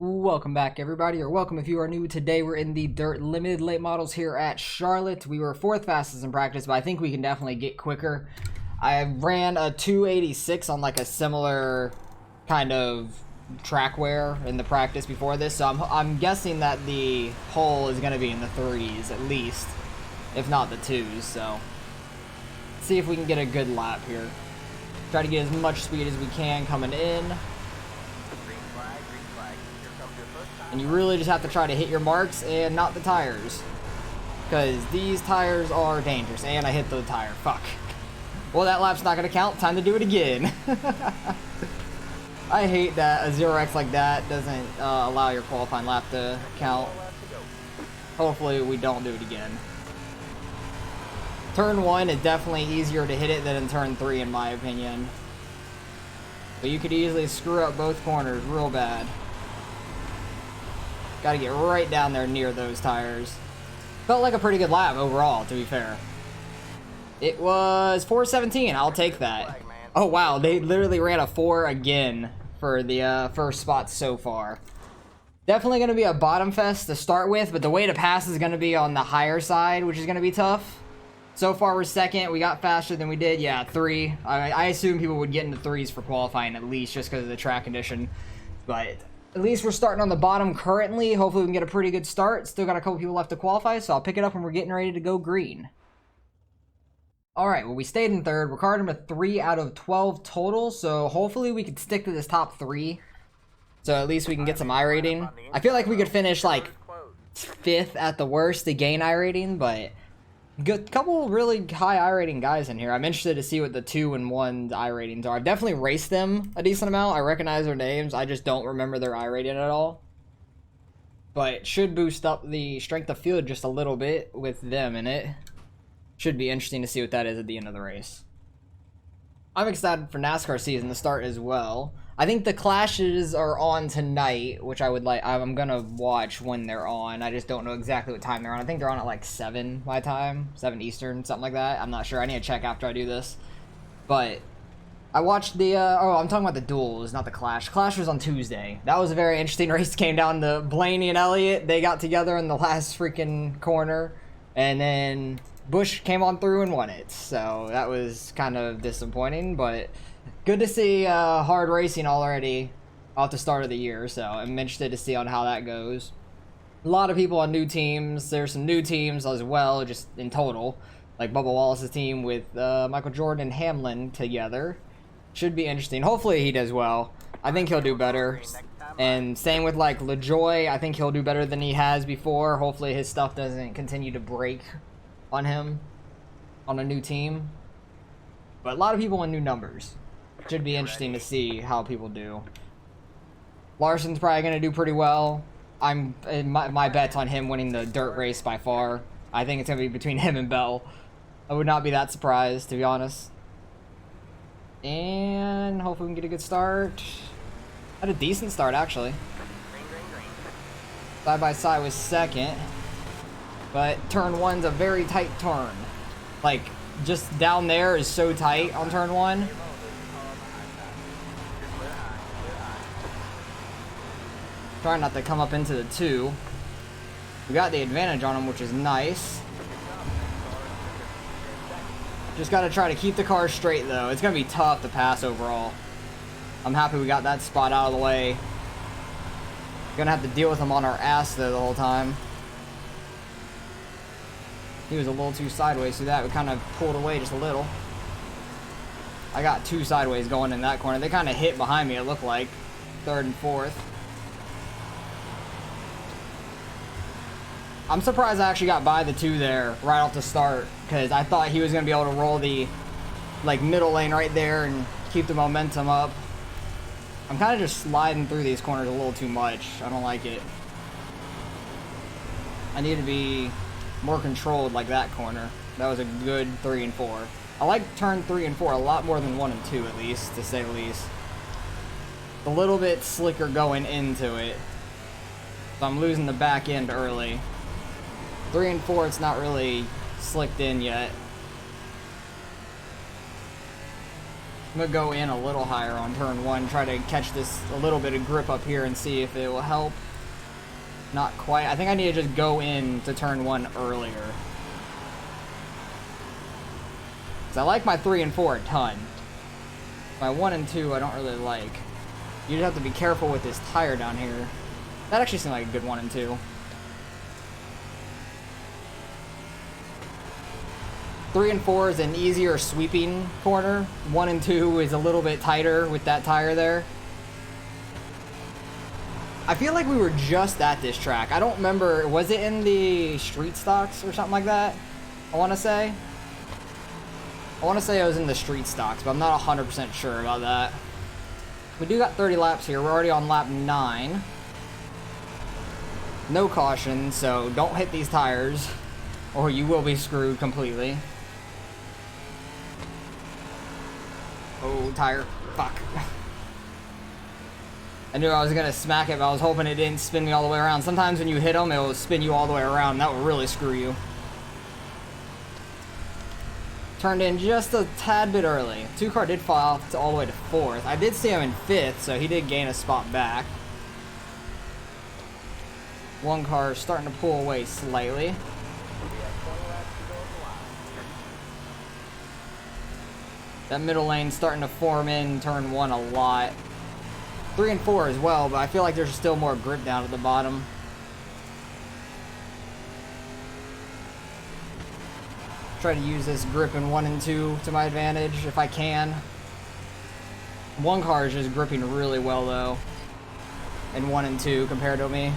Welcome back, everybody, or welcome if you are new. Today we're in the Dirt Limited late models here at Charlotte. We were 4th fastest in practice, but I think we can definitely get quicker. I ran a 286 on like a similar kind of track wear in the practice before this, so I'm guessing that the pole is going to be in the 3s at least, if not the 2s, so see if we can get a good lap here. Try to get as much speed as we can coming in. And you really just have to try to hit your marks and not the tires, because these tires are dangerous. And I hit the tire. Fuck. Well, that lap's not going to count. Time to do it again. I hate that a 0x like that doesn't allow your qualifying lap to count. Hopefully we don't do it again. Turn 1 is definitely easier to hit it than in turn 3 in my opinion. But you could easily screw up both corners real bad. Got to get right down there near those tires. Felt like a pretty good lap overall, to be fair. It was 4:17. I'll take that. Oh, wow. They literally ran a 4 again for the first spot so far. Definitely going to be a bottom fest to start with, but the way to pass is going to be on the higher side, which is going to be tough. So far, we're second. We got faster than we did. Yeah, 3. I assume people would get into 3s for qualifying at least, just because of the track condition. But at least we're starting on the bottom currently. Hopefully we can get a pretty good start. Still got a couple people left to qualify, so I'll pick it up when we're getting ready to go green. Alright, well, we stayed in 3rd. We're carding a 3 out of 12 total, so hopefully we can stick to this top 3. So at least we can get some iRating. I feel like we could finish like 5th at the worst to gain iRating, but good couple really high iRating guys in here. I'm interested to see what the 2 and 1 iRatings are. I've definitely raced them a decent amount. I recognize their names. I just don't remember their iRating at all. But it should boost up the strength of field just a little bit with them in it. Should be interesting to see what that is at the end of the race. I'm excited for NASCAR season to start as well. I think the clashes are on tonight, which I'm gonna watch when they're on. I just don't know exactly what time they're on. I think they're on at like 7 my time, 7 Eastern, something like that. I'm not sure. I need to check after I do this. But I watched the oh, I'm talking about the duels, not the clash. Clash was on Tuesday. That was a very interesting race. Came down to Blaney and Elliott. They got together in the last freaking corner, and then Busch came on through and won it. So that was kind of disappointing, but good to see hard racing already at the start of the year, so I'm interested to see on how that goes. A lot of people on new teams. There's some new teams as well, just in total. Like Bubba Wallace's team with Michael Jordan and Hamlin together. Should be interesting. Hopefully he does well. I think he'll do better. And same with like LaJoy. I think he'll do better than he has before. Hopefully his stuff doesn't continue to break on him on a new team. But a lot of people in new numbers. Should be interesting to see how people do. Larson's probably going to do pretty well. My bet's on him winning the dirt race by far. I think it's going to be between him and Bell. I would not be that surprised, to be honest. And hopefully we can get a good start. Had a decent start, actually. Side by side was second. But turn 1's a very tight turn. Like, just down there is so tight on turn 1. Trying not to come up into the 2. We got the advantage on him, which is nice. Just got to try to keep the car straight, though. It's going to be tough to pass overall. I'm happy we got that spot out of the way. Gonna have to deal with him on our ass, though, the whole time. He was a little too sideways, so that we kind of pulled away just a little. I got 2 sideways going in that corner. They kind of hit behind me, it looked like. 3rd and 4th. I'm surprised I actually got by the 2 there right off the start, because I thought he was going to be able to roll the like middle lane right there and keep the momentum up. I'm kind of just sliding through these corners a little too much. I don't like it. I need to be more controlled like that corner. That was a good 3 and 4. I like turn 3 and 4 a lot more than 1 and 2 at least, to say the least. A little bit slicker going into it. So I'm losing the back end early. 3 and 4, it's not really slicked in yet. I'm gonna go in a little higher on turn 1, try to catch this a little bit of grip up here and see if it will help. Not quite. I think I need to just go in to turn 1 earlier. Because I like my 3 and 4 a ton. My 1 and 2 I don't really like. You just have to be careful with this tire down here. That actually seemed like a good 1 and 2. 3 and 4 is an easier sweeping corner. 1 and 2 is a little bit tighter with that tire there. I feel like we were just at this track. I don't remember, was it in the street stocks or something like that? I want to say it was in the street stocks, but I'm not 100% sure about that. We do got 30 laps here. We're already on lap 9. No caution, so don't hit these tires or you will be screwed completely. Oh, tire. Fuck. I knew I was going to smack it, but I was hoping it didn't spin me all the way around. Sometimes when you hit them, it will spin you all the way around. That would really screw you. Turned in just a tad bit early. 2-car did fall off to all the way to 4th. I did see him in 5th, so he did gain a spot back. 1 car starting to pull away slightly. That middle lane starting to form in turn 1 a lot. 3 and 4 as well, but I feel like there's still more grip down at the bottom. Try to use this grip in 1 and 2 to my advantage if I can. 1 car is just gripping really well though in 1 and 2 compared to me.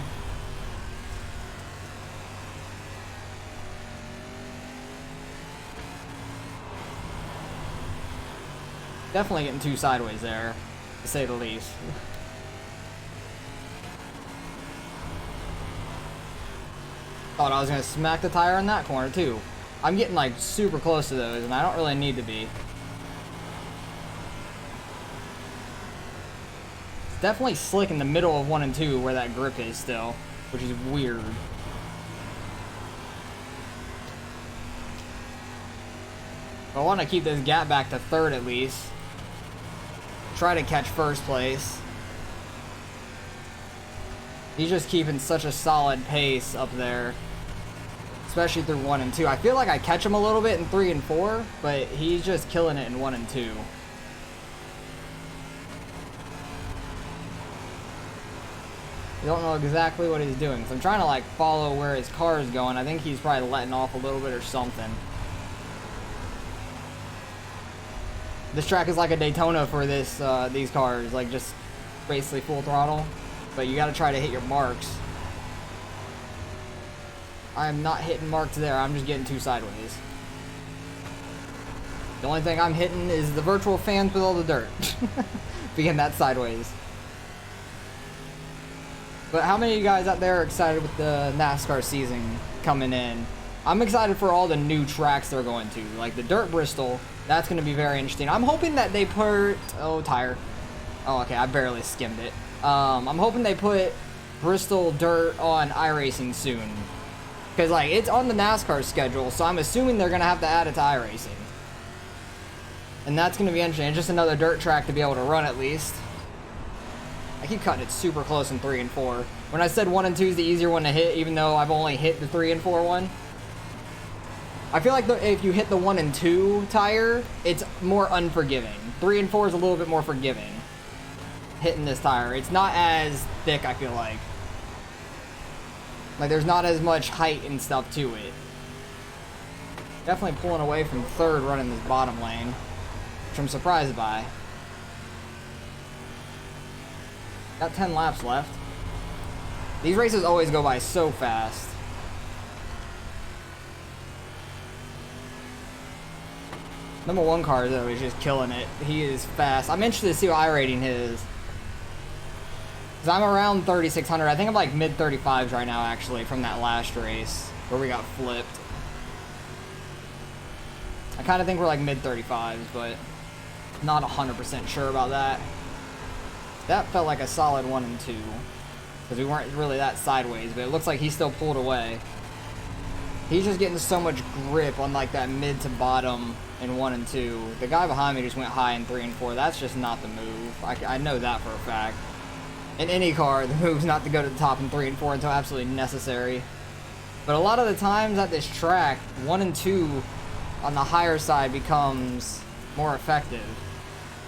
Definitely getting too sideways there, to say the least. Thought I was going to smack the tire in that corner too. I'm getting like super close to those and I don't really need to be. It's definitely slick in the middle of 1 and 2 where that grip is still, which is weird. I want to keep this gap back to 3rd at least. Try to catch 1st place. He's just keeping such a solid pace up there, especially through 1 and 2. I feel like I catch him a little bit in 3 and 4, but he's just killing it in 1 and 2. I don't know exactly what he's doing, so I'm trying to like follow where his car is going. I think he's probably letting off a little bit or something. This track is like a Daytona for this these cars, like just basically full throttle, but you got to try to hit your marks. I'm not hitting marks there, I'm just getting too sideways. The only thing I'm hitting is the virtual fans with all the dirt. Being that sideways. But how many of you guys out there are excited with the NASCAR season coming in? I'm excited for all the new tracks they're going to, like the Dirt Bristol. That's going to be very interesting. I'm hoping that they put... Oh, tire. Oh, okay, I barely skimmed it. I'm hoping they put Bristol Dirt on iRacing soon. Because, like, it's on the NASCAR schedule, so I'm assuming they're going to have to add it to iRacing. And that's going to be interesting. It's just another dirt track to be able to run at least. I keep cutting it super close in 3 and 4. When I said 1 and 2 is the easier one to hit, even though I've only hit the 3 and 4 one. I feel like if you hit the 1 and 2 tire, it's more unforgiving. 3 and 4 is a little bit more forgiving. Hitting this tire. It's not as thick, I feel like. Like, there's not as much height and stuff to it. Definitely pulling away from 3rd running this bottom lane, which I'm surprised by. Got 10 laps left. These races always go by so fast. Number 1 car, though, is just killing it. He is fast. I'm interested to see what iRating is. Because I'm around 3,600. I think I'm like mid-35s right now, actually, from that last race where we got flipped. I kind of think we're like mid-35s, but not 100% sure about that. That felt like a solid 1 and 2. Because we weren't really that sideways, but it looks like he still pulled away. He's just getting so much grip on like that mid to bottom in 1 and 2. The guy behind me just went high in 3 and 4. That's just not the move. I know that for a fact. In any car, the move's not to go to the top in 3 and 4 until absolutely necessary. But a lot of the times at this track, 1 and 2 on the higher side becomes more effective.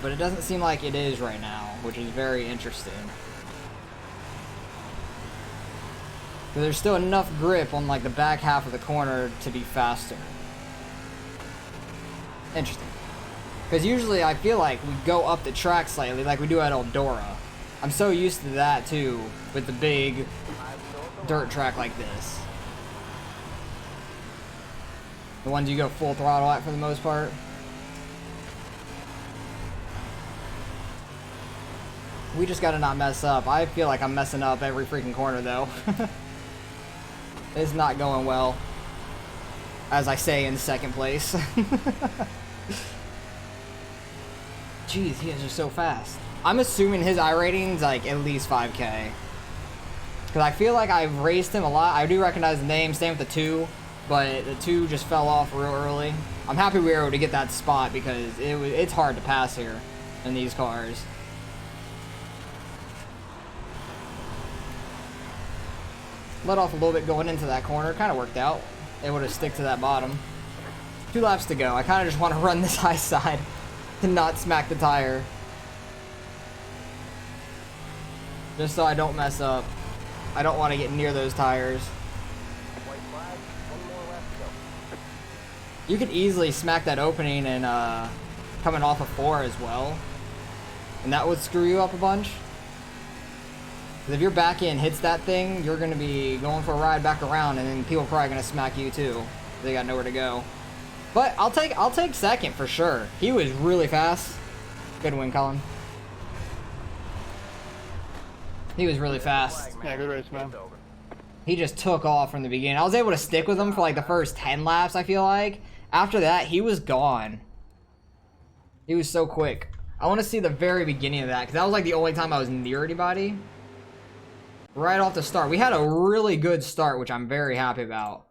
But it doesn't seem like it is right now, which is very interesting. There's still enough grip on like the back half of the corner to be faster. Interesting. Because usually I feel like we go up the track slightly like we do at Eldora. I'm so used to that too with the big dirt track like this. The ones you go full throttle at for the most part. We just gotta not mess up. I feel like I'm messing up every freaking corner though. It's not going well, as I say in second place. Jeez, he is just so fast. I'm assuming his iRating's like at least 5K. Because I feel like I've raced him a lot. I do recognize the name, same with the 2, but the 2 just fell off real early. I'm happy we were able to get that spot because it's hard to pass here in these cars. Let off a little bit going into that corner. Kind of worked out. Able to stick to that bottom. 2 laps to go. I kind of just want to run this high side to not smack the tire. Just so I don't mess up. I don't want to get near those tires. You could easily smack that opening and coming off of 4 as well. And that would screw you up a bunch. If your back end hits that thing, you're going to be going for a ride back around, and then people are probably going to smack you too. They got nowhere to go. But I'll take second for sure. He was really fast. Good win, Colin. He was really fast. Yeah, good race, man. He just took off from the beginning. I was able to stick with him for like the first 10 laps, I feel like. After that, he was gone. He was so quick. I want to see the very beginning of that, because that was like the only time I was near anybody. Right off the start. We had a really good start, which I'm very happy about.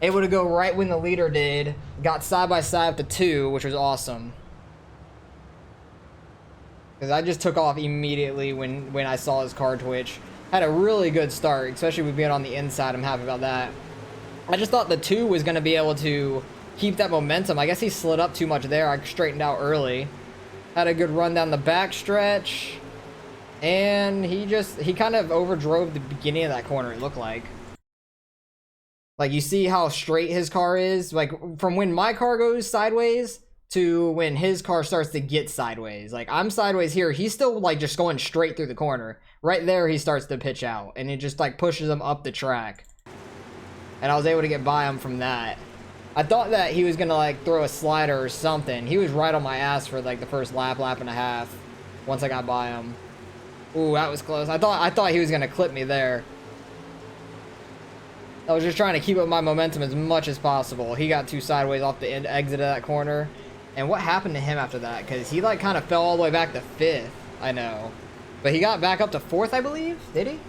Able to go right when the leader did. Got side by side with the 2, which was awesome. Because I just took off immediately when I saw his car twitch. Had a really good start, especially with being on the inside. I'm happy about that. I just thought the 2 was going to be able to keep that momentum. I guess he slid up too much there. I straightened out early. Had a good run down the back stretch. And he kind of overdrove the beginning of that corner, it looked like. Like, you see how straight his car is? Like, from when my car goes sideways to when his car starts to get sideways. Like, I'm sideways here. He's still, like, just going straight through the corner. Right there, he starts to pitch out. And it just, like, pushes him up the track. And I was able to get by him from that. I thought that he was going to, like, throw a slider or something. He was right on my ass for, like, the first lap and a half. Once I got by him. Ooh, that was close. I thought he was gonna clip me there. I was just trying to keep up my momentum as much as possible. He got too sideways off the end exit of that corner. And what happened to him after that? Because he like kind of fell all the way back to 5th. I know. But he got back up to 4th, I believe? Did he?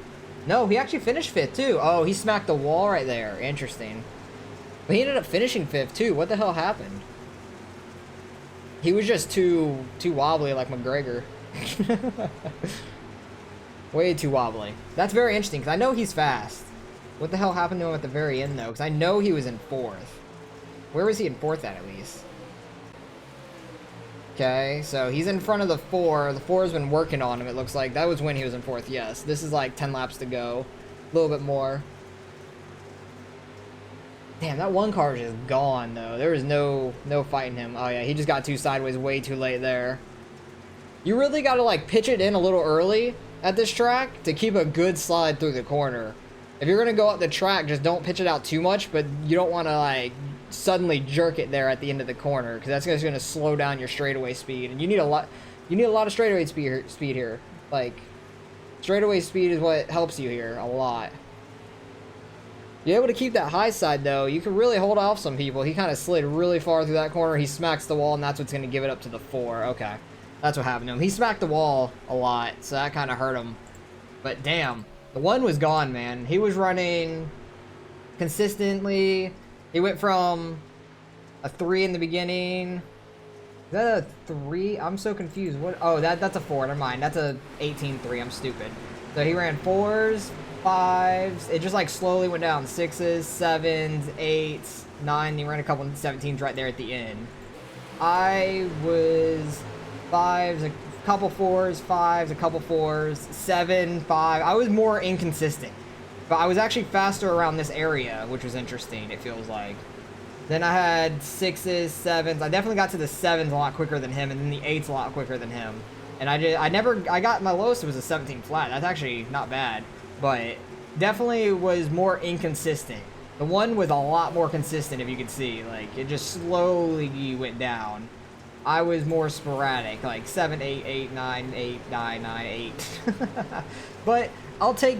No, he actually finished 5th too. Oh, he smacked the wall right there. Interesting. But he ended up finishing 5th too. What the hell happened? He was just too wobbly like McGregor. Way too wobbly. That's very interesting, because I know he's fast. What the hell happened to him at the very end, though? Because I know he was in 4th. Where was he in 4th at least? Okay, so he's in front of the 4. The 4 has been working on him, it looks like. That was when he was in 4th, yes. This is like 10 laps to go. A little bit more. Damn, that one car is just gone, though. There was no fighting him. Oh, yeah, he just got too sideways way too late there. You really got to, like, pitch it in a little early at this track to keep a good slide through the corner. If you're going to go up the track, just don't pitch it out too much, but you don't want to, like, suddenly jerk it there at the end of the corner, because that's just going to slow down your straightaway speed. And you need a lot of straightaway speed here. Like, straightaway speed is what helps you here a lot. You're able to keep that high side, though. You can really hold off some people. He kind of slid really far through that corner. He smacks the wall, and that's what's going to give it up to the 4. Okay. That's what happened to him. He smacked the wall a lot, so that kind of hurt him. But damn, the 1 was gone, man. He was running... consistently. He went from a 3 in the beginning. Is that a 3? I'm so confused. What? Oh, that's a 4. Never mind. That's a 18-3. I'm stupid. So he ran 4s, 5s. It just like slowly went down. 6s, 7s, 8s, 9. He ran a couple 17s right there at the end. I was 5s, a couple 4s, 5s, a couple 4s, 7, 5. I was more inconsistent. But I was actually faster around this area, which was interesting, it feels like. Then I had 6s, 7s. I definitely got to the 7s a lot quicker than him, and then the 8s a lot quicker than him. And I got my lowest was a 17 flat. That's actually not bad, but definitely was more inconsistent. The one was a lot more consistent, if you could see. Like, it just slowly went down. I was more sporadic, like 7, 8, 8, 9, 8, 9, 9, 8. But I'll take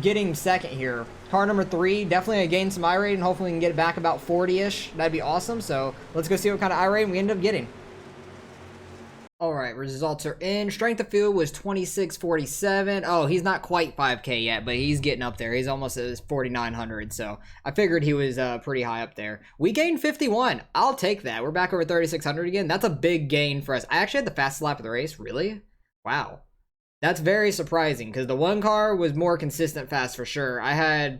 getting second here. Car number 3, definitely gain some I rating. Hopefully we can get it back about 40-ish. That'd be awesome. So let's go see what kind of I rating we end up getting. Alright, results are in. Strength of field was 2647. Oh, he's not quite 5K yet, but he's getting up there. He's almost at 4,900, so I figured he was pretty high up there. We gained 51. I'll take that. We're back over 3,600 again. That's a big gain for us. I actually had the fastest lap of the race. Really? Wow. That's very surprising, because the one car was more consistent fast for sure. I had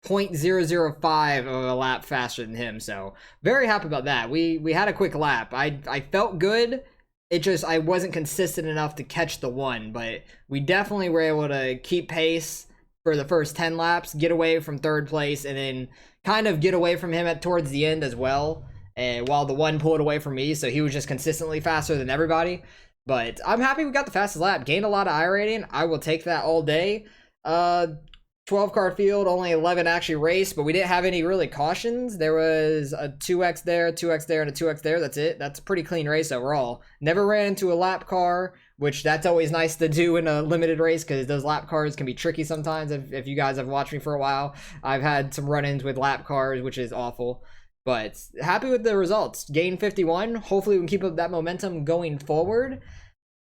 0.005 of a lap faster than him, so very happy about that. We had a quick lap. I felt good. It just, I wasn't consistent enough to catch the one, but we definitely were able to keep pace for the first 10 laps, get away from third place, and then kind of get away from him towards the end as well, while the one pulled away from me, so he was just consistently faster than everybody. But I'm happy we got the fastest lap. Gained a lot of I rating. I will take that all day. 12 car field, only 11 actually raced, but we didn't have any really cautions. There was a 2x there, 2x there, and a 2x there. That's it. That's a pretty clean race overall. Never ran into a lap car, which that's always nice to do in a limited race, because those lap cars can be tricky sometimes. If you guys have watched me for a while, I've had some run-ins with lap cars, which is awful. But happy with the results. Gain 51. Hopefully we can keep up that momentum going forward.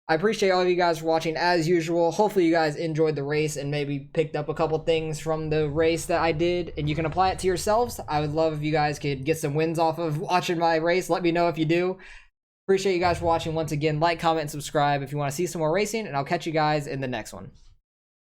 I appreciate all of you guys for watching as usual. Hopefully you guys enjoyed the race and maybe picked up a couple things from the race that I did, and you can apply it to yourselves. I would love if you guys could get some wins off of watching my race. Let me know if you do. Appreciate you guys for watching once again. Like, comment, and subscribe if you want to see some more racing, and I'll catch you guys in the next one.